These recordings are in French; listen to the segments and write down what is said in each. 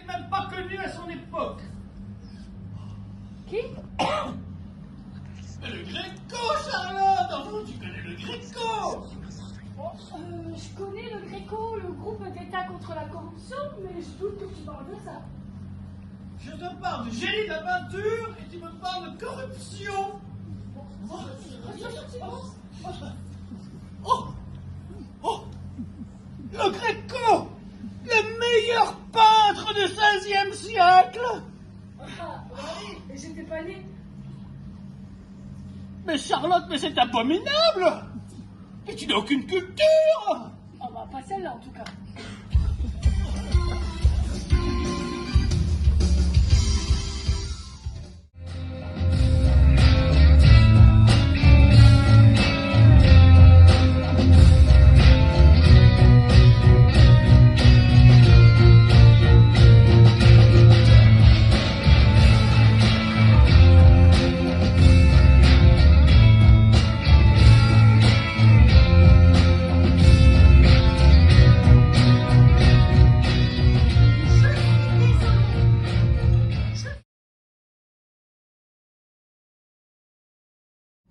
n'êtes même pas connu à son époque. Qui? Le Gréco, Charlotte! Enfin, tu connais le Gréco! Je connais le Gréco, le groupe d'État contre la corruption, mais je doute que tu parles de ça. Je te parle de génie de la peinture et tu me parles de corruption! Oh! Le Gréco! Le meilleur peintre du XVIe siècle! Ah, oui, et j'étais pas née. Mais Charlotte, mais c'est abominable! Mais tu n'as aucune culture! Ah bah pas celle-là en tout cas.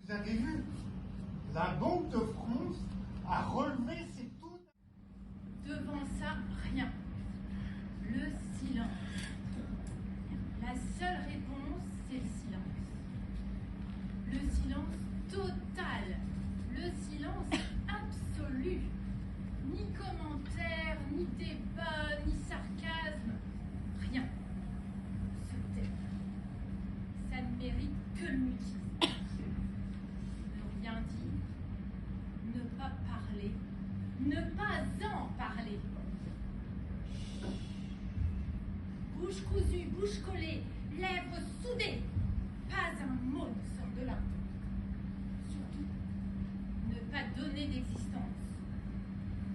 Vous avez vu, la Banque de France a relevé ses taux. Devant ça, rien. Le silence. La seule réponse, c'est le silence. Le silence total. Le silence absolu. Ni commentaire, ni débat, ni sarcasme. Rien. Se taire. Ça ne mérite que le mutisme. Ne rien dire. Ne pas parler. Ne pas en parler. Bouche cousue, bouche collée, lèvres soudées. Pas un mot ne sort de là. Surtout, ne pas donner d'existence.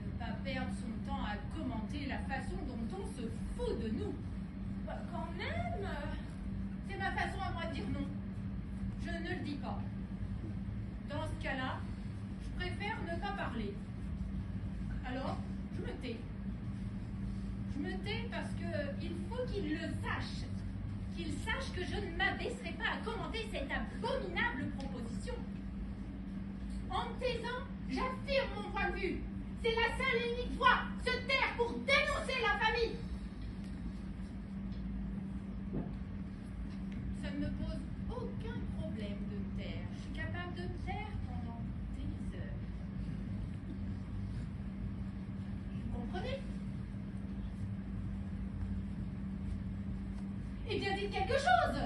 Ne pas perdre son temps à commenter la façon dont on se fout de nous. Bah, quand même, c'est ma façon à moi de dire non. Je ne le dis pas. Dans ce cas-là, je préfère ne pas parler. Alors, je me tais. Je me tais parce qu'il faut qu'il le sache. Qu'il sache que je ne m'abaisserai pas à commenter cette abominable proposition. En me taisant, j'affirme mon point de vue. C'est la seule et unique voie. Se taire pour dénoncer la famille. Ça ne me pose aucun problème de me taire. Je suis capable de me taire pendant des heures. Vous comprenez? Eh bien, dites quelque chose!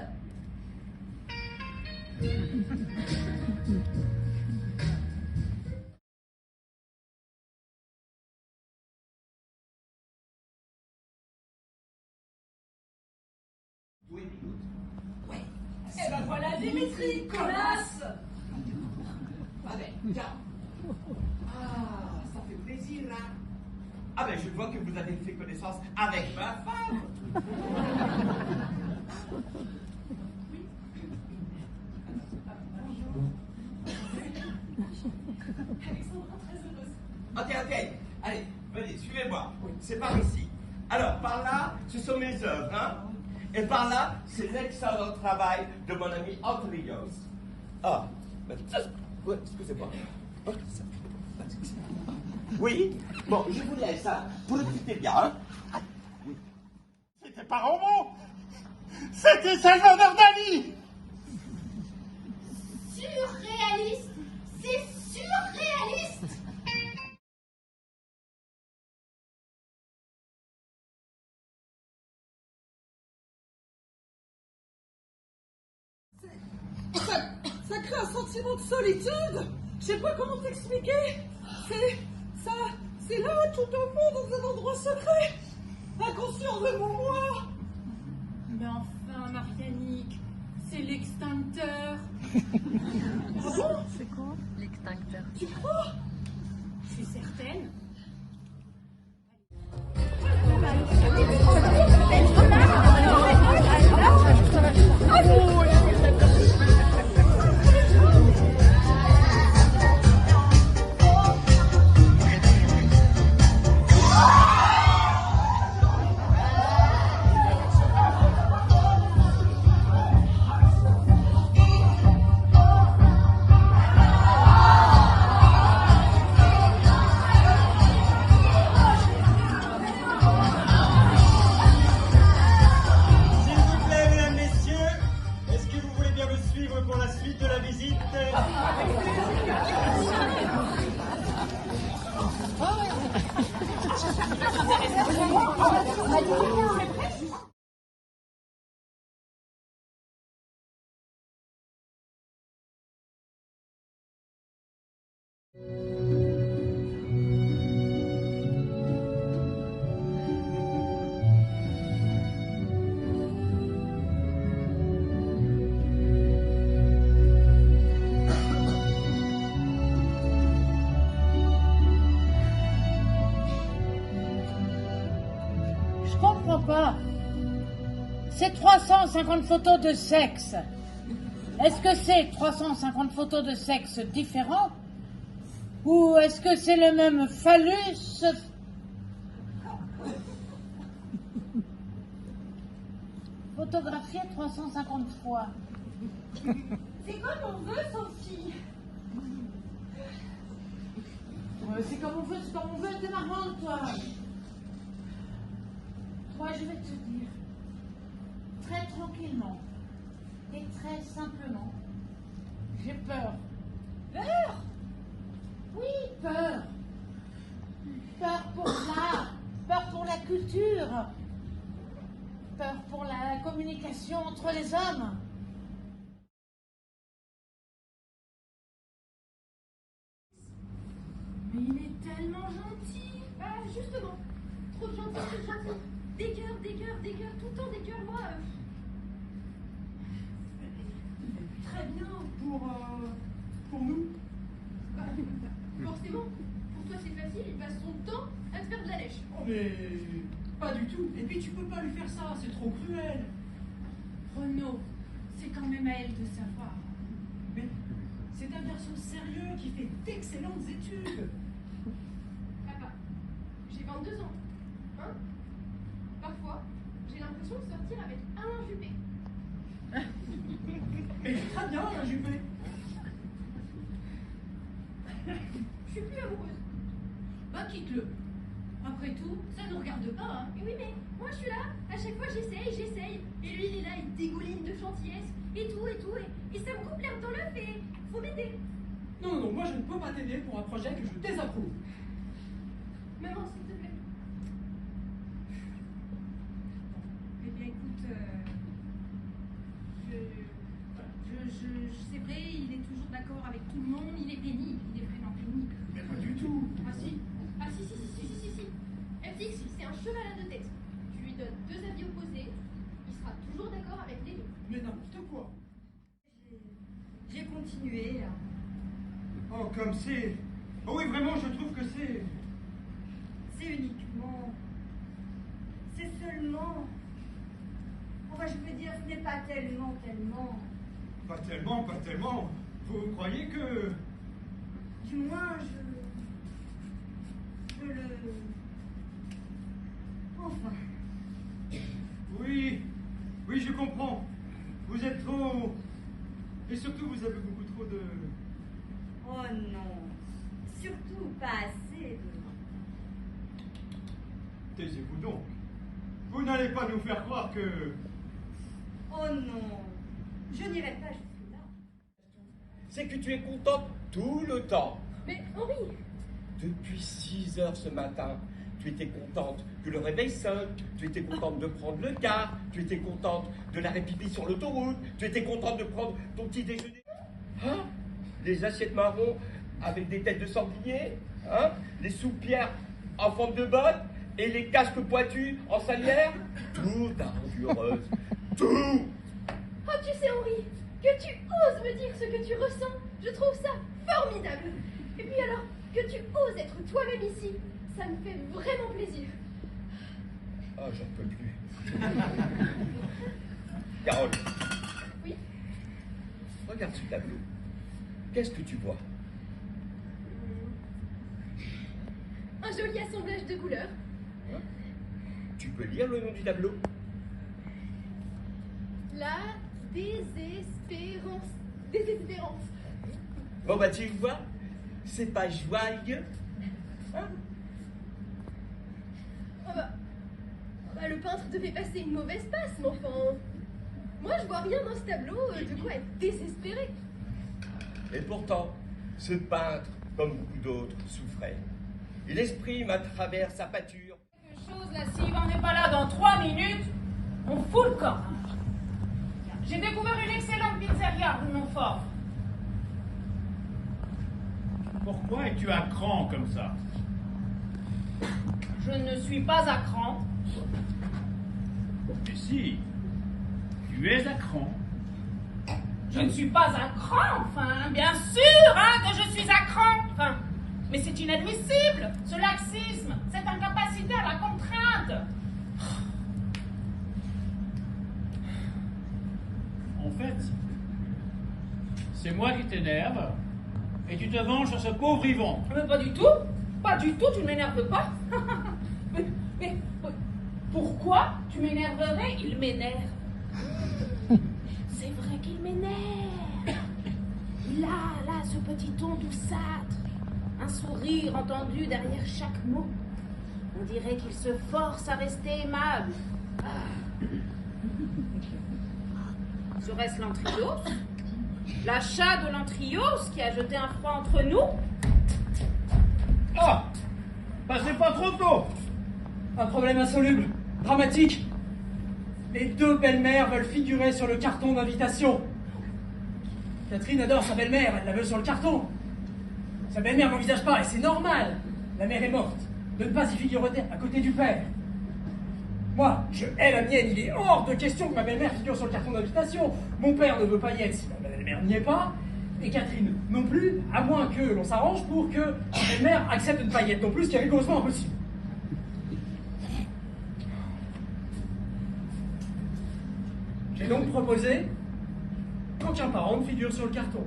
Eh ben voilà Dimitri, connasse! Ah ben, tiens. Ah, ça fait plaisir, hein. Ah ben, je vois que vous avez fait connaissance avec ma femme. Oui. Bonjour. Alexandra, très heureuse. Ok. Allez, venez, suivez-moi. C'est par ici. Alors, par là, ce sont mes œuvres, hein. Et par là, c'est l'excellent travail de mon ami Antholios. Ah, ben, ouais, excusez-moi. Oui, bon, je vous laisse, hein. Vous l'écoutez bien, hein. Oui. C'était pas Rambo, c'était Salvador Dali. Surréaliste! C'est surréaliste! Ça crée un sentiment de solitude. Je sais pas comment t'expliquer. C'est là, tout au fond, dans un endroit secret, inconscient de mon moi. Mais enfin, Marianique, c'est l'extincteur. Ah bon? C'est quoi l'extincteur? Tu crois? Je suis certaine. Je comprends pas. C'est 350 photos de sexe. Est-ce que c'est 350 photos de sexe différents? Ou est-ce que c'est le même phallus? Photographié 350 fois. C'est comme on veut, Sophie. C'est comme on veut, c'est comme on veut, t'es marrante, toi. Toi, je vais te dire, très tranquillement et très simplement, j'ai peur. Peur? Oui, peur. Peur pour l'art, peur pour la culture, peur pour la communication entre les hommes. Mais il est tellement gentil. Ah, justement. Trop gentil, trop gentil. Des cœurs, des cœurs, des cœurs, tout le temps des cœurs, moi. Très bien. Pour nous. Bah, forcément. Pour toi, c'est facile, il passe son temps à te faire de la lèche. Oh, mais pas du tout. Et puis tu peux pas lui faire ça, c'est trop cruel. Renaud, c'est quand même à elle de savoir. Mais c'est un garçon sérieux qui fait d'excellentes études. Papa, j'ai 22 ans. Hein? Parfois, j'ai l'impression de sortir avec Alain Juppé. Mais très bien, Alain Juppé. Je suis plus amoureuse. Bah, quitte-le. Après tout, ça nous regarde pas, hein. Et oui, mais moi je suis là, à chaque fois j'essaye. Et lui, il est là, il dégouline de gentillesse, et tout. Et ça me coupe l'herbe dans l'œuf, et faut m'aider. Non, moi je ne peux pas t'aider pour un projet que je désapprouve. Maman, s'il te plaît. Eh bien, écoute, c'est vrai, il est toujours d'accord avec tout le monde, il est pénible, il est vraiment pénible. Mais pas du tout. Ah si. Elle dit que si c'est un cheval à deux têtes, tu lui donnes deux avis opposés, il sera toujours d'accord avec les deux. Mais n'importe quoi. J'ai continué. Oh, comme c'est... Oh oui, vraiment, je trouve que c'est... C'est uniquement. C'est seulement. Enfin, je veux dire, ce n'est pas tellement. Pas tellement. Vous croyez que... Du moins, je le. Enfin. Oui, je comprends. Vous êtes trop... Et surtout, vous avez beaucoup trop de... Oh non. Surtout pas assez de. Taisez-vous donc. Vous n'allez pas nous faire croire que... Oh non. Je n'irai pas jusque-là. C'est que tu es contente tout le temps. Mais Henri, Depuis 6 heures ce matin, tu étais contente que le réveil sonne, tu étais contente de prendre le car, tu étais contente de l'arrêt pipi sur l'autoroute, tu étais contente de prendre ton petit déjeuner. Hein? Les assiettes marron avec des têtes de sanglier, hein? Les soupières en forme de botte et les casques pointus en salière. Tout t'a rendu heureuse. Tout! oh tu sais Henri, que tu oses me dire ce que tu ressens, je trouve ça formidable. Et puis alors, que tu oses être toi-même ici, ça me fait vraiment plaisir. Ah, j'en peux plus. Carole. Oui? Regarde ce tableau. Qu'est-ce que tu vois? Un joli assemblage de couleurs. Hein? Tu peux lire le nom du tableau? La désespérance. Désespérance. Bon bah tu vois, c'est pas joyeux. Hein? Oh bah, le peintre devait passer une mauvaise passe, mais enfin... Moi, je vois rien dans ce tableau de quoi être désespéré. Et pourtant, ce peintre, comme beaucoup d'autres, souffrait. Il exprime à travers sa peinture minutes, on fout le camp. J'ai découvert une excellente pizzeria rue Montfort. Pourquoi es-tu à cran comme ça? Je ne suis pas à cran. Mais si, tu es à cran. Je ne suis pas à cran, enfin, bien sûr, hein, que je suis à cran. Enfin, mais c'est inadmissible, ce laxisme, cette incapacité à la contrainte. En fait, c'est moi qui t'énerve et tu te venges sur ce pauvre Yvan. Mais pas du tout, tu ne m'énerves pas. mais pourquoi tu m'énerverais? Il m'énerve. C'est vrai qu'il m'énerve. Il a là ce petit ton douceâtre, un sourire entendu derrière chaque mot. On dirait qu'il se force à rester aimable. Serait-ce l'Antrios? L'achat de l'Antrios qui a jeté un froid entre nous? Ah! Passez pas trop tôt! Un problème insoluble, dramatique. Les deux belles-mères veulent figurer sur le carton d'invitation. Catherine adore sa belle-mère, elle la veut sur le carton. Sa belle-mère n'envisage pas, et c'est normal. La mère est morte, de ne pas y figurer à côté du père. Moi, je hais la mienne, il est hors de question que ma belle-mère figure sur le carton d'invitation. Mon père ne veut pas y être si ma belle-mère n'y est pas, et Catherine non plus, à moins que l'on s'arrange pour que ma belle-mère accepte de ne pas y être non plus, ce qui est rigoureusement impossible. J'ai donc proposé qu'aucun parent ne figure sur le carton.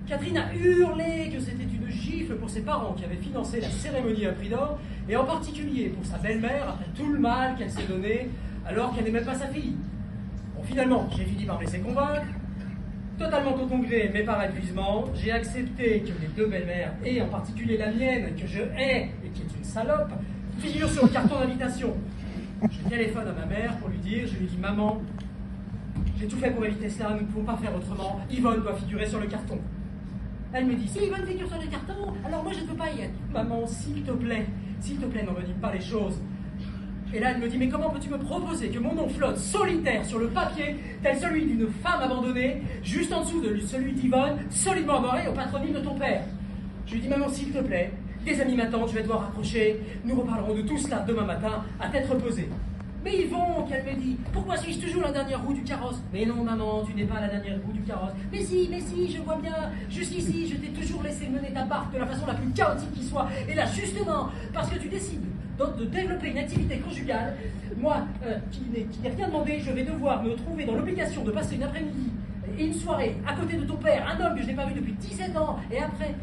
Catherine a hurlé que c'était une gifle pour ses parents qui avaient financé la cérémonie à prix d'or, et en particulier pour sa belle-mère après tout le mal qu'elle s'est donné alors qu'elle n'est même pas sa fille. Bon, finalement, j'ai fini par me laisser convaincre. Totalement au ton gré, mais par épuisement, j'ai accepté que les deux belles-mères, et en particulier la mienne, que je hais et qui est une salope, figurent sur le carton d'invitation. Je téléphone à ma mère pour lui dire, je lui dis « Maman, j'ai tout fait pour éviter cela, nous ne pouvons pas faire autrement, Yvonne doit figurer sur le carton. » Elle me dit, si Yvonne figure sur le carton, alors moi je ne peux pas y être. Maman, s'il te plaît, n'en me dis pas les choses. Et là elle me dit, mais comment peux-tu me proposer que mon nom flotte solitaire sur le papier, tel celui d'une femme abandonnée, juste en dessous de celui d'Yvonne, solidement amarré au patronyme de ton père? Je lui dis, maman, s'il te plaît, des amis m'attendent, je vais devoir raccrocher, nous reparlerons de tout cela demain matin, à tête reposée. Mais Yvon, qu'elle me dit, pourquoi suis-je toujours la dernière roue du carrosse? Mais non, maman, tu n'es pas la dernière roue du carrosse. Mais si, je vois bien. Jusqu'ici, je t'ai toujours laissé mener ta barque de la façon la plus chaotique qui soit. Et là, justement, parce que tu décides de développer une activité conjugale, moi, qui n'ai rien demandé, je vais devoir me trouver dans l'obligation de passer une après-midi et une soirée à côté de ton père, un homme que je n'ai pas vu depuis 17 ans, et après,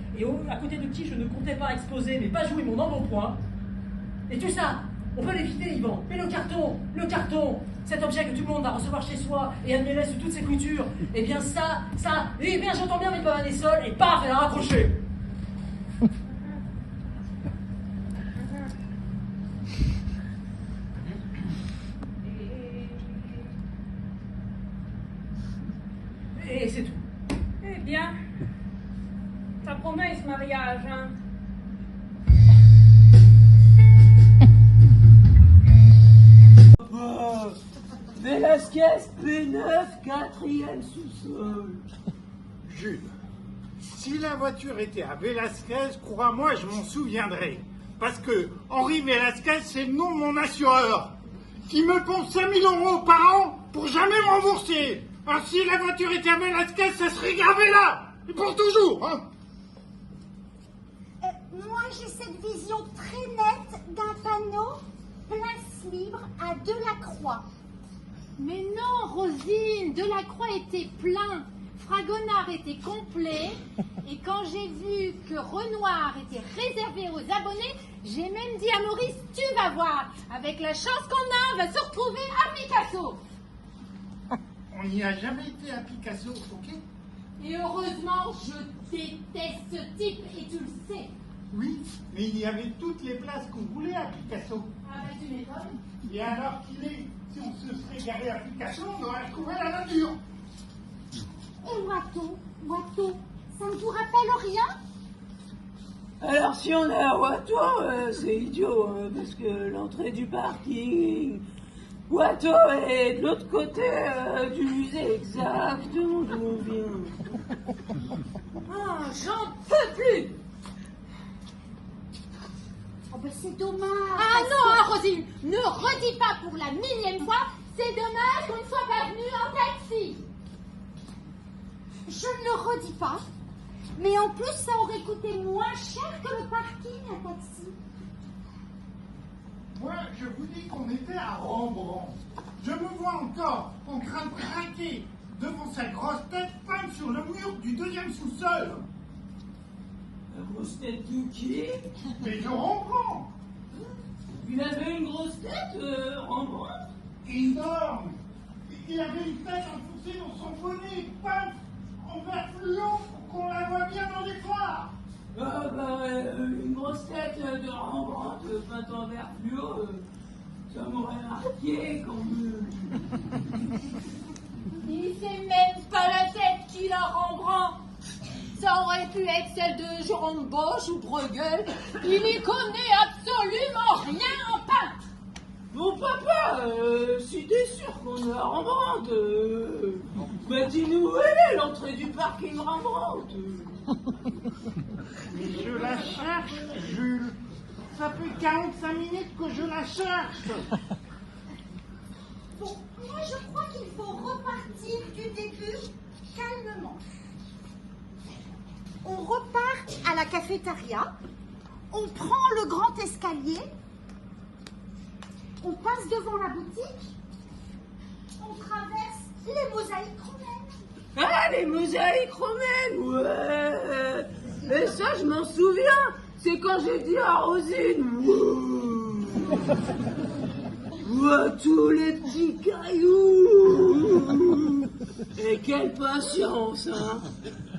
à côté de qui je ne comptais pas exposer, mais pas jouer mon embonpoint. Et tout ça, on peut l'éviter, Yvan. Mais le carton, cet objet que tout le monde va recevoir chez soi et admirer sous toutes ses coutures, eh bien eh bien j'entends bien mes pavanes sols et paf, elle a raccroché. Et c'est tout. Eh bien, ta promesse mariage, hein. Velasquez, P9, 4e sous-sol. Jules, si la voiture était à Velasquez, crois-moi, je m'en souviendrai. Parce que Henri Velasquez, c'est le nom de mon assureur, qui me pompe 5 000 € par an pour jamais me rembourser. Alors si la voiture était à Velasquez, ça serait gravé là, et pour toujours, hein. Moi, j'ai cette vision très nette d'un panneau place libre à Delacroix. Mais non, Rosine, Delacroix était plein, Fragonard était complet, et quand j'ai vu que Renoir était réservé aux abonnés, j'ai même dit à Maurice, tu vas voir, avec la chance qu'on a, on va se retrouver à Picasso. On n'y a jamais été à Picasso, ok? Et heureusement, je déteste ce type, et tu le sais. Oui, mais il y avait toutes les places qu'on voulait à Picasso. Ah bah tu m'étonnes. Et alors qu'il est, si on se serait garé à Picasso, on aurait retrouvé la nature. Et Watteau, ça ne vous rappelle rien? Alors si on est à Watteau, c'est idiot, parce que l'entrée du parking, Watteau est de l'autre côté du musée, exactement d'où on vient. Ah, j'en peux plus. Oh ben c'est dommage. Ah non, Rosine, ne redis pas pour la millième fois, c'est dommage qu'on ne soit pas venu en taxi. Je ne le redis pas, mais en plus ça aurait coûté moins cher que le parking à taxi. Moi, je vous dis qu'on était à Rembrandt. Je me vois encore en train de craquer devant sa grosse tête peinte sur le mur du deuxième sous-sol. La grosse tête de qui? Mais de Rembrandt. Il avait une grosse tête, Rembrandt? Énorme. Il avait une tête enfoncée dans son bonnet, peinte en vert fluo pour qu'on la voit bien dans les phares. Ah bah, une grosse tête de Rembrandt peinte en vert fluo, ça m'aurait marqué quand même. Il sait même pas la tête qu'il a Rembrandt. Ça aurait pu être celle de Jérôme Bosch ou Bruegel. Il n'y connaît absolument rien en peintre. Bon papa, si t'es sûr qu'on a Rembrandt, bah dis-nous où elle est, l'entrée du parking Rembrandt. Mais je la cherche, Jules. Ça fait 45 minutes que je la cherche. Bon, moi je crois qu'il faut repartir du début calmement. On repart à la cafétéria, on prend le grand escalier, on passe devant la boutique, on traverse les mosaïques romaines. Ah, les mosaïques romaines, ouais. Mais ça, je m'en souviens. C'est quand j'ai dit à Rosine, ouah, tous les petits cailloux. Et quelle patience, hein.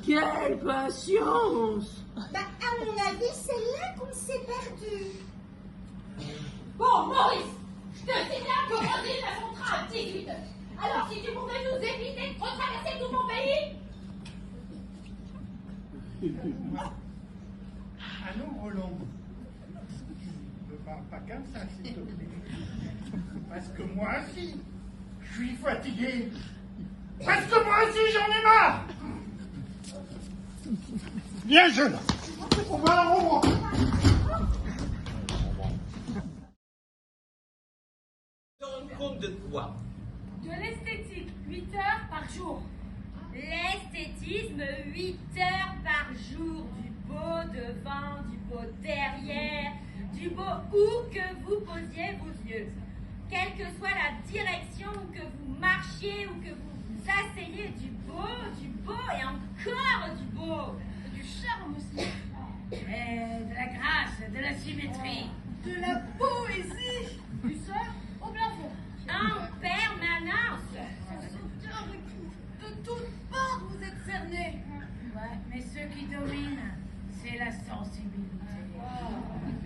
Quelle patience. Bah, à mon avis, c'est là qu'on s'est perdu. Bon, Maurice, je te signale que Rosine a son train à 18 h. Alors, si tu pouvais nous éviter de retraverser tout mon pays. Allons, Roland. Ne parle pas comme ça, s'il te plaît. Parce que moi aussi, je suis fatigué. Parce que moi aussi, j'en ai marre. Viens, jeune. On va à Rembrandt. Tu te rends compte de quoi? De l'esthétique, 8 heures par jour. L'esthétisme, 8 heures par jour. Du beau devant, du beau derrière, du beau où que vous posiez vos yeux. Quelle que soit la direction où que vous marchiez ou que vous vous asseyez, du beau et encore du beau. Du charme aussi. Et de la grâce, de la symétrie. De la poésie. Du sol au plafond. En permanence. De toutes parts, vous êtes cernés. Ouais, mais ce qui domine, c'est la sensibilité.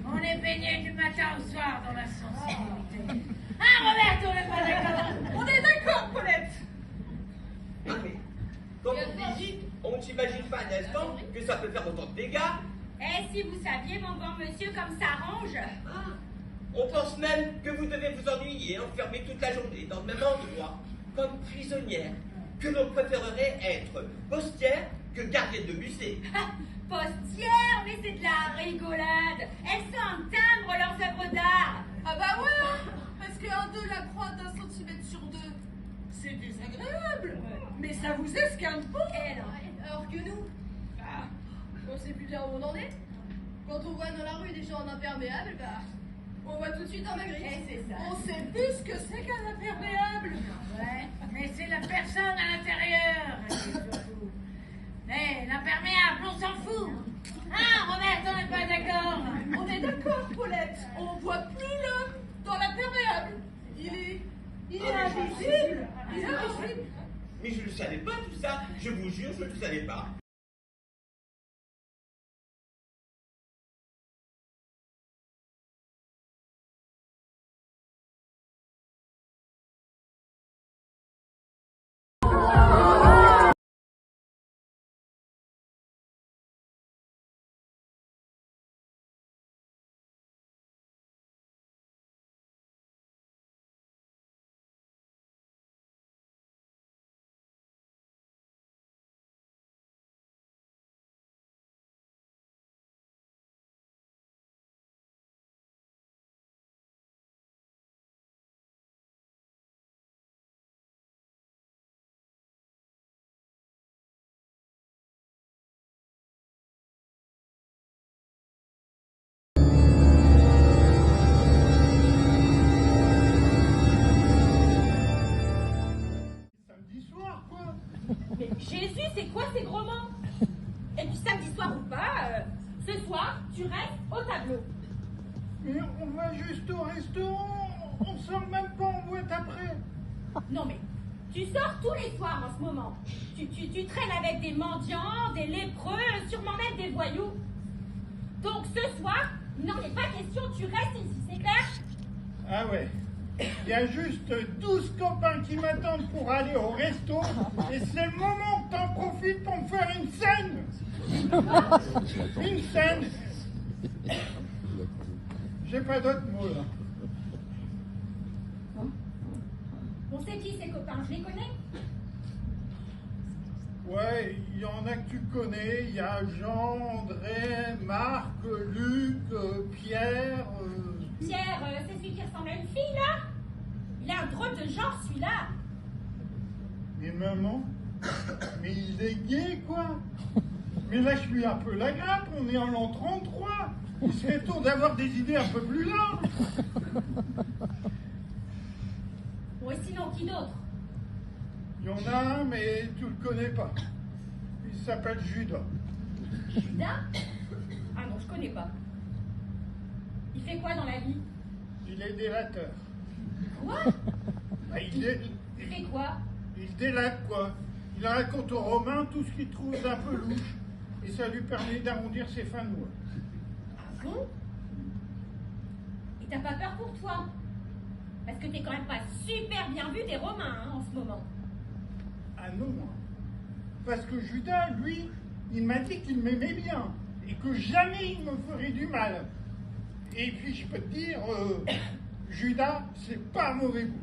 On est baigné du matin au soir dans la sensibilité. Ah, Roberto, on n'est pas d'accord. On est d'accord, Paulette. Mais, comme on ne s'imagine pas un instant que ça peut faire autant de dégâts. Et si vous saviez, mon bon monsieur, comme ça ronge. On pense même que vous devez vous ennuyer, enfermer toute la journée dans le même endroit, comme prisonnière, que l'on préférerait être postière que gardienne de musée. Postière, mais c'est de la rigolade. Elles sont en timbre leurs œuvres d'art. Ah bah ouais, parce qu'un 2 la croix d'1 centimètre sur 2, c'est désagréable. Mais ça vous escalade pas. Alors que nous, on sait plus bien où on en est. Quand on voit dans la rue des gens en imperméable, on voit tout de suite un magri. C'est ça. On sait plus ce que c'est qu'un imperméable. Ouais, mais c'est la personne à l'intérieur. Surtout. Mais l'imperméable, on s'en fout. Ah, Robert, on n'est pas d'accord. On est d'accord, Paulette. On voit plus l'homme dans l'imperméable. Il est invisible. Il est invisible. Mais je ne savais pas tout ça, je vous jure, je ne le savais pas. va juste au resto, on sort même pas en boîte après. Non mais, tu sors tous les soirs en ce moment. Tu traînes avec des mendiants, des lépreux, sûrement même des voyous. Donc ce soir, il n'en est pas question, tu restes ici, c'est clair? Ah ouais. Il y a juste 12 copains qui m'attendent pour aller au resto et c'est le moment que t'en profites pour me faire une scène. Une scène. J'ai pas d'autres mots là. On sait qui ces copains, je les connais? Ouais, il y en a que tu connais. Il y a Jean, André, Marc, Luc, Pierre. Pierre, c'est celui qui ressemble à une fille, là? Il a un drôle de genre, celui-là. Mais maman, mais il est gay, quoi. Mais lâche-lui un peu la grappe, on est en l'an 33. Il serait temps d'avoir des idées un peu plus larges. Bon, et sinon, qui d'autre? Il y en a un, mais tu le connais pas. Il s'appelle Judas. Judas? Ah non, je connais pas. Il fait quoi dans la vie? Il est délateur. Quoi? Bah, Il fait quoi? Il délate, quoi. Il raconte aux Romains tout ce qu'il trouve d'un peu louche. Et ça lui permet d'arrondir ses fins de mois. Ah bon? Et t'as pas peur pour toi? Parce que t'es quand même pas super bien vu des Romains, hein, en ce moment. Ah non, parce que Judas, lui, il m'a dit qu'il m'aimait bien et que jamais il me ferait du mal. Et puis je peux te dire, Judas, c'est pas un mauvais goût.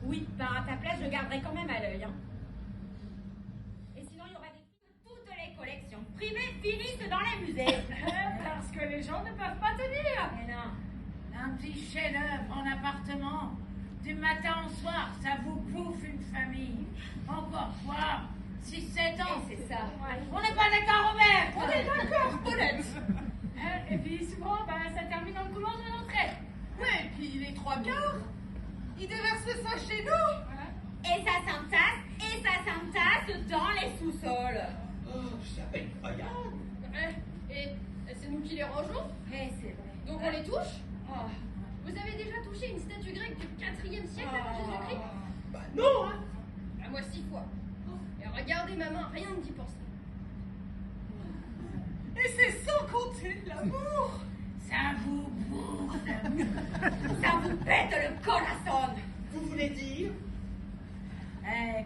Oui, ben à ta place, je garderai quand même à l'œil. Hein. Et sinon, il y aura des filles de toutes les collections privées finissent dans les musées. Parce que les gens ne peuvent pas tenir. Mais non, un petit chef-d'œuvre en appartement, du matin au soir, ça vous bouffe une famille. Encore quoi? 6-7 ans. Et c'est ça. Ouais. On n'est pas d'accord, Robert. On est d'accord, Paulette. Et puis souvent, ça termine dans le couloir de l'entrée. Ouais, et puis les 3 quarts, ils déversent ça chez nous. Et ça s'entasse dans les sous-sols. Oh, c'est incroyable. Et c'est nous qui les rangeons? Eh, c'est vrai. Donc on les touche? Vous avez déjà touché une statue grecque du 4e siècle avant Jésus-Christ? Bah non, hein. Ah, moi 6 fois. Et regardez ma main, rien ne d'y penser. Et c'est sans compter l'amour. Ça vous bourre l'amour. Ça vous pète le corazon. Vous voulez dire?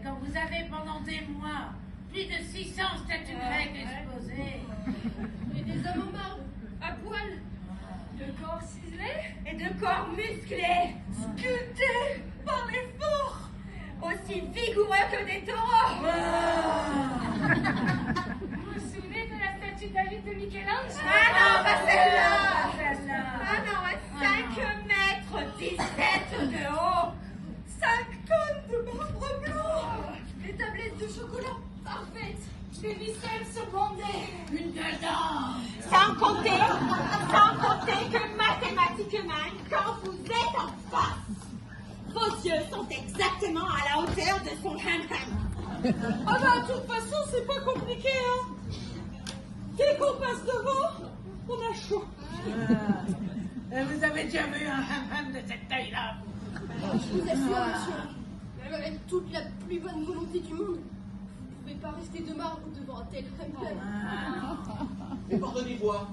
Quand vous avez pendant des mois plus de 600 statues grecques exposées. Et des hommes en marbre, à poil, de corps ciselés Et de corps musclés, Sculptés par l'effort. aussi vigoureux que des taureaux. Vous vous souvenez de la statue David de Michel-Ange? Ah non, pas celle-là. Celle-là. Ah non, 5 mètres 17 de haut. 5 tonnes de marbre blanc. Les tablettes de chocolat parfaites. Les ficelles se bandaient. Une gueule d'ange. Sans compter que mathématiquement, quand vous êtes en face, vos yeux sont exactement à la hauteur de son ham-ham. Ah bah, de toute façon, c'est pas compliqué, hein. Dès qu'on passe devant, on a chaud. Vous avez déjà vu un ham-ham de cette taille-là? Je vous assure, monsieur, même avec toute la plus bonne volonté du monde, vous ne pouvez pas rester de marbre devant un tel ham-ham. Mais pardonnez-moi,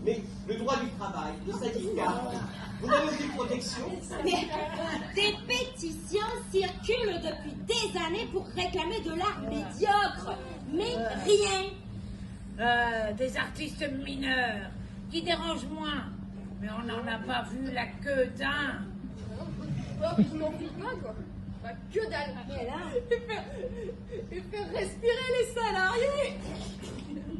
mais le droit du travail, le syndicat, vous n'avez aucune protection? Mais des pétitions circulent depuis des années pour réclamer de l'art médiocre, mais rien. Des artistes mineurs qui dérangent moins. Mais on n'en a pas vu la queue d'un. Oh, je m'en fiche pas, quoi. Bah, que dalle. Mais là, Et faire respirer les salariés.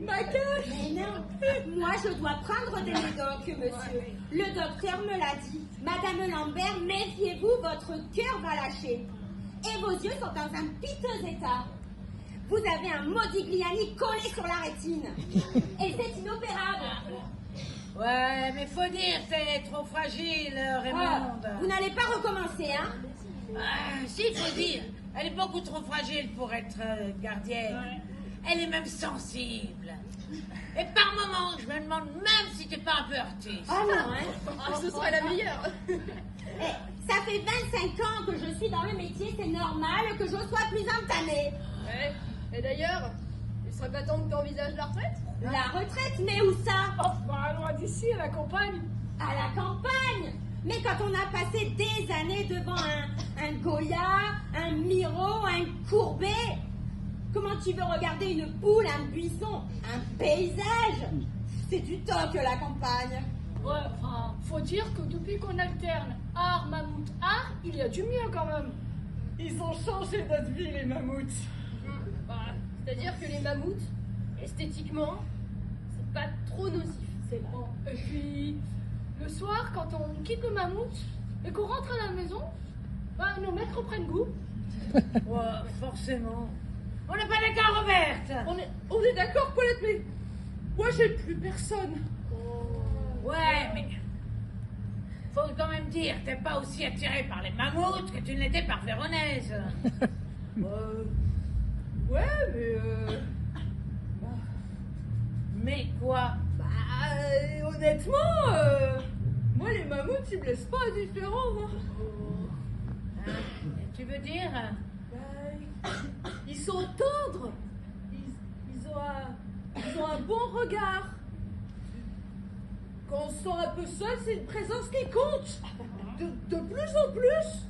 Ma cache. mais non, moi je dois prendre des médocs, monsieur. Le docteur me l'a dit. Madame Lambert, méfiez-vous, votre cœur va lâcher. Et vos yeux sont dans un piteux état. Vous avez un Modigliani collé sur la rétine. Et c'est inopérable. Ouais, mais faut dire, t'es trop fragile, Raymond. Vous n'allez pas recommencer, hein? Si, faut dire. Elle est beaucoup trop fragile pour être gardienne. Elle est même sensible. Et par moments, je me demande même si t'es pas un peu artiste. Ah non, hein. Ce serait la meilleure. Ça fait 25 ans que je suis dans le métier, c'est normal que je sois plus entamée. Ouais. Et d'ailleurs, il serait pas temps que t'envisages la retraite? La retraite, mais où ça? Oh, bah, loin d'ici, à la campagne. À la campagne. Mais quand on a passé des années devant un Goya, un Miro, un Courbet, comment tu veux regarder une poule, un buisson, un paysage? C'est du toc, la campagne. Ouais, enfin, faut dire que depuis qu'on alterne art, mammouth, art, il y a du mieux quand même. Ils ont changé notre vie, les mammouths. Bah, c'est-à-dire que les mammouths, esthétiquement, c'est pas trop nocif. C'est bon. Et puis, le soir, quand on quitte le mammouth et qu'on rentre à la maison, bah, nos maîtres reprennent goût. Ouais, forcément. On n'est pas d'accord, Roberte. On est d'accord, Paulette, mais moi, j'ai plus personne. Ouais, mais faut quand même dire, t'es pas aussi attiré par les mammouths que tu ne l'étais par Véronèse. Ouais, mais Mais quoi? bah, honnêtement, moi, les mammouths, ils me laissent pas indifférent. Hein. Tu veux dire? Bah, ils sont tendres. Ils ont un bon regard. Quand on se sent un peu seul, c'est une présence qui compte. De plus en plus.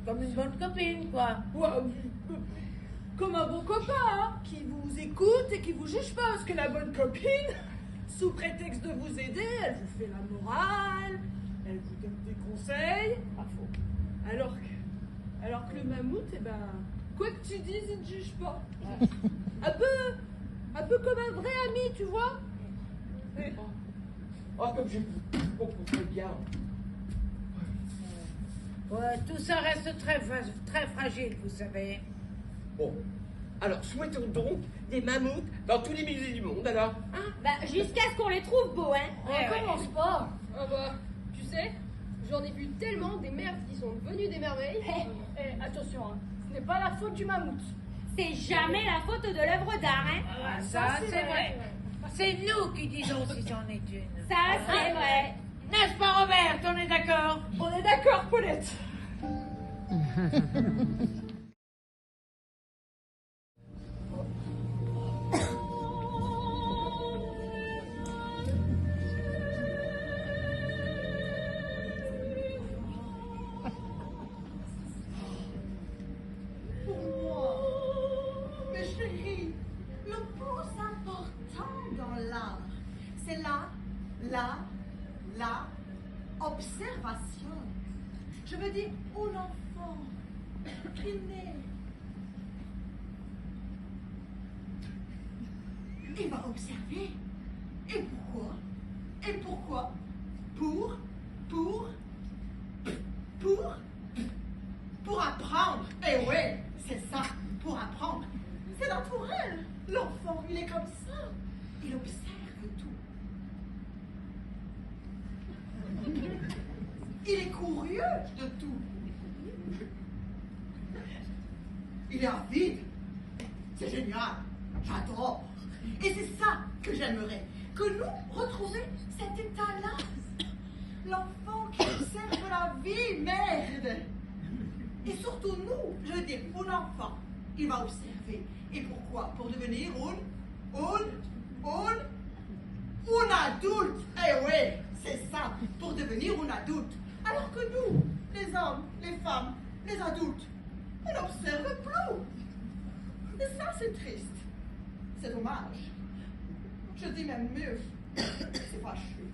Comme une bonne copine, quoi. Ouais, comme un bon copain, hein, qui vous écoute et qui vous juge pas. Parce que la bonne copine, sous prétexte de vous aider, elle vous fait la morale, elle vous donne des conseils. Alors que le mammouth, eh ben, quoi que tu dises, il ne juge pas. Un peu comme un vrai ami, tu vois. Oh, comme je comprends bien. Ouais, tout ça reste très fragile, vous savez. Bon, alors souhaitons donc des mammouths dans tous les musées du monde, alors, hein? Bah, jusqu'à ce qu'on les trouve beaux, hein. On commence pas. Ah bah, tu sais, j'en ai vu tellement des merdes qui sont devenues des merveilles. Et attention, hein, ce n'est pas la faute du mammouth. C'est jamais la faute de l'œuvre d'art, hein. Ah, ça, c'est vrai. C'est nous qui disons si c'en est une. Ça, c'est vrai. N'est-ce pas, Robert? On est d'accord? On est d'accord, Paulette. Mes chéris, le plus important dans l'art, c'est la observation. Je veux dire, un enfant qui naît, il va observer. Et pourquoi? Et pourquoi? Pour apprendre. Eh ouais, c'est ça, pour apprendre. C'est naturel. L'enfant, il est comme ça. Il observe tout. Il est curieux de tout. Il est avide. C'est génial. J'adore. Et c'est ça que j'aimerais. Que nous retrouvions cet état-là. L'enfant qui observe la vie, merde. Et surtout nous, je veux dire, un enfant, il va observer. Et pourquoi? Pour devenir un adulte. Eh oui, c'est ça, pour devenir un adulte. Alors que nous, les hommes, les femmes, les adultes, on n'observe plus. Et ça, c'est triste. C'est dommage. Je dis même mieux, c'est fâcheux.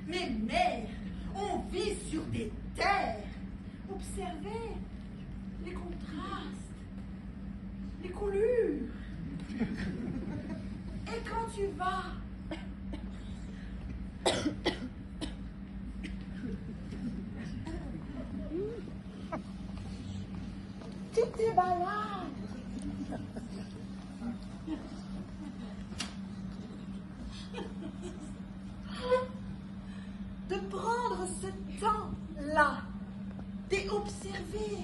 Mais merde, on vit sur des terres. Observez les contrastes, les coulures. Et quand tu vas tu te balades. De prendre ce temps-là, d'observer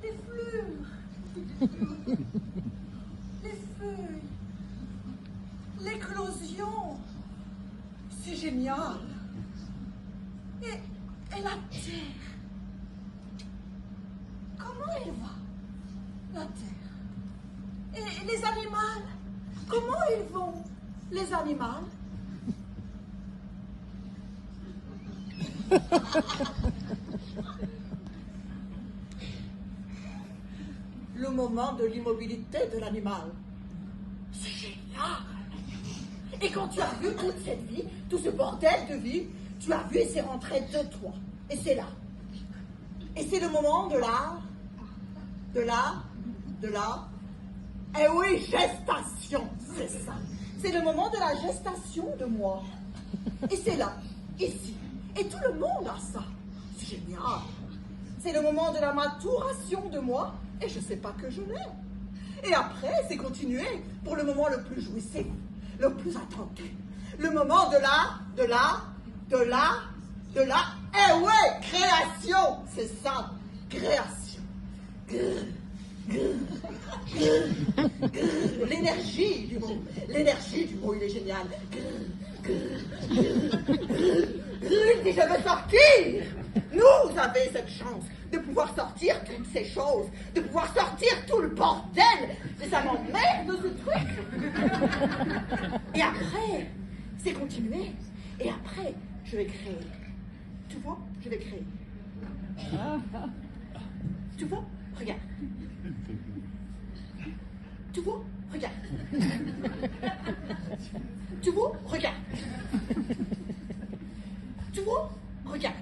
les fleurs, Les feuilles, l'éclosion, c'est génial. Et la terre, comment elle va, la terre? Et les animaux, comment ils vont, les animaux? Le moment de l'immobilité de l'animal. C'est génial. Et quand tu as vu toute cette vie, tout ce bordel de vie, tu as vu et c'est rentré de toi. Et c'est là. Et c'est le moment de la... Eh oui, gestation, c'est ça. C'est le moment de la gestation de moi. Et c'est là, ici. Et tout le monde a ça. C'est génial. C'est le moment de la maturation de moi. Et je ne sais pas que je l'ai. Et après, c'est continuer pour le moment le plus jouissif, le plus attendu. Le moment de la... Eh ouais, création. C'est ça, création. L'énergie du mot. L'énergie du mot, il est génial. Si je veux sortir, nous avons cette chance de pouvoir sortir toutes ces choses, de pouvoir sortir tout le bordel. Et ça m'emmerde ce truc. Et après, c'est continuer. Et après, je vais créer. Tu vois, je vais créer. Tu vois, regarde. Tu vois, regarde. Tu vois, regarde. Tu vois, regarde.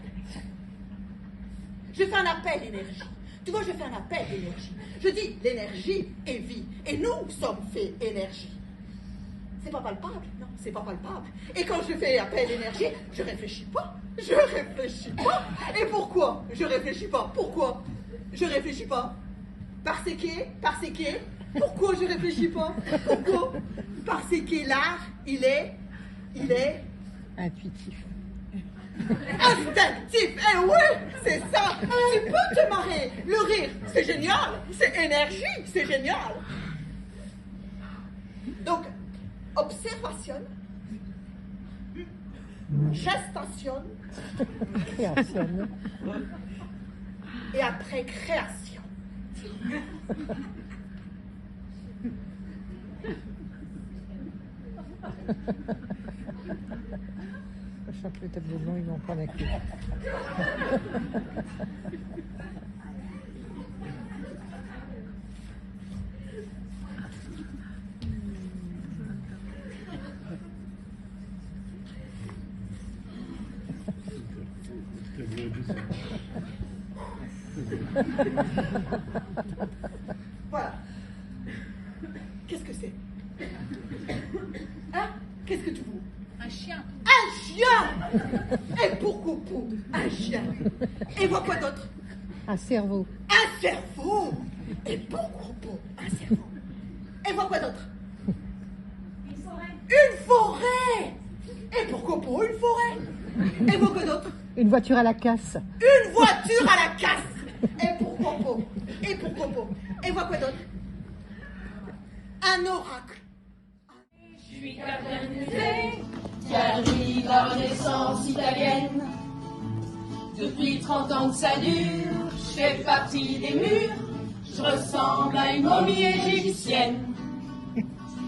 Je fais un appel d'énergie. Tu vois, je fais un appel d'énergie. Je dis, l'énergie est vie. Et nous sommes faits énergie. C'est pas palpable, non, c'est pas palpable. Et quand je fais appel d'énergie, je réfléchis pas. Je réfléchis pas. Et pourquoi je réfléchis pas? Pourquoi je réfléchis pas? Parce que, pourquoi je réfléchis pas? Pourquoi? Parce que l'art, il est intuitif. Instinctif, eh oui, c'est ça. Tu peux te marrer, le rire, c'est génial, c'est énergie, c'est génial. Donc, observation, gestation, Création. et après création. Chaque le tableau blanc, ils vont prendre la clé. Voilà. Qu'est-ce que c'est? Hein? Qu'est-ce que tu veux? Un chien. Un chien! Et pourquoi pour un chien? Et vois quoi d'autre? Un cerveau. Un cerveau! Et pourquoi pour un cerveau? Et vois quoi d'autre? Une forêt. Une forêt! Et pourquoi pour une forêt? Et vois quoi d'autre? Une voiture à la casse. Une voiture à la casse! Et pourquoi pas? Et pourquoi pas? Et vois quoi d'autre? Un oracle. Je suis gardien de musée, galerie de la Renaissance italienne. Depuis 30 ans que ça dure, je fais partie des murs. Je ressemble à une momie égyptienne.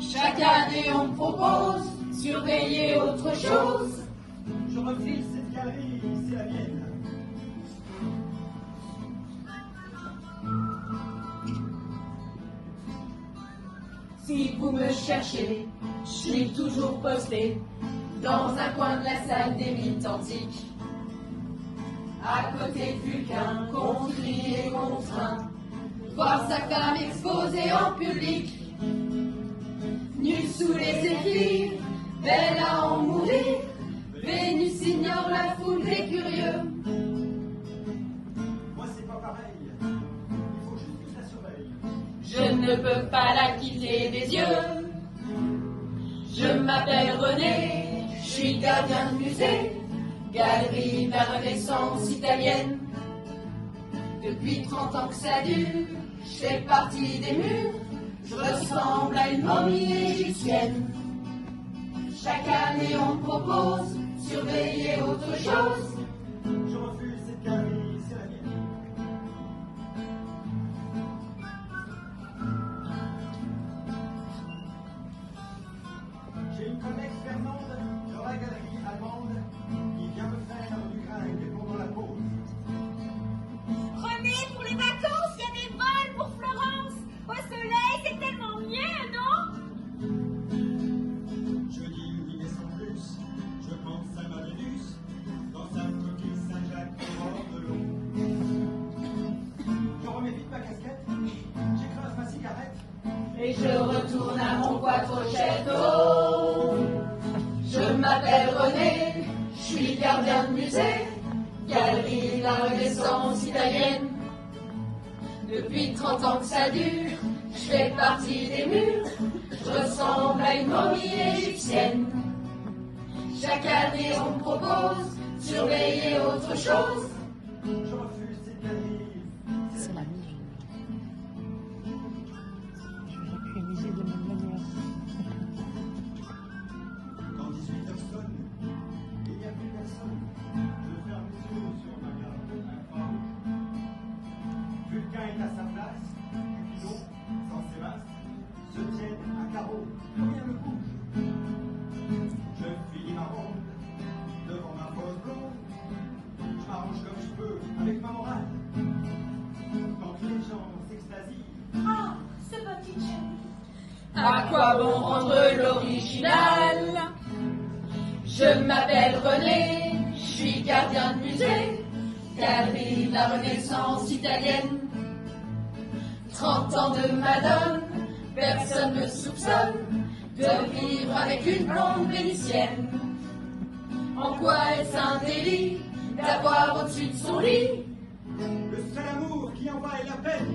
Chaque année on me propose surveiller autre chose. Je refuse cette galerie, c'est la mienne. Si vous me cherchez, je suis toujours posté dans un coin de la salle des mythes antiques. À côté de Vulcain, contrit et contraint, voir sa femme exposée en public. Nue sous les épines, belle à en mourir, Vénus ignore la foule des curieux. Moi, c'est pas pareil. Il faut que je la surveille. Je ne peux pas la quitter des yeux. Je m'appelle René, je suis gardien de musée, galerie de la Renaissance italienne. Depuis 30 ans que ça dure, je fais partie des murs. Je ressemble à une momie égyptienne. Chaque année on me propose surveiller autre chose. Je refuse cette galerie, c'est la mienne. J'ai une collègue Fernande dans la galerie allemande qui vient me faire du gringue pendant la pause. René, pour les vacances, il y a des vols pour Florence. Au soleil, c'est tellement bien, non? Je dis oui, mais sans plus. Je pense à ma Vénus dans sa coquille Saint-Jacques au bord de l'eau. Je remets vite ma casquette, j'écrase ma cigarette. Et je retourne à mon Quattrocento. Je m'appelle René, je suis gardien de musée, galerie de la Renaissance italienne. Depuis 30 ans que ça dure, je fais partie des murs, je ressemble à une momie égyptienne. Chaque année on me propose surveiller autre chose. Je refuse cette galerie. C'est la mienne. J'aurais pu amuser de la même manière. Quand 18h sonne, il n'y a plus personne. Je ferme les yeux sur ma garde infâme. Vulcain est à sa place, Cupidon, sans ses masques, se tiennent à carreau, plus rien ne bouge. Je finis ma ronde devant ma fausse blonde. Je m'arrange comme je peux avec ma morale. Quand les gens s'extasient. Ah, ce petit chéri. À quoi bon rendre l'original? Je m'appelle René, je suis gardien de musée, galerie de la Renaissance italienne. 30 ans de madone, personne ne soupçonne de vivre avec une blonde vénitienne. En quoi est-ce un délit d'avoir au-dessus de son lit Le seul amour qui en vaille la peine,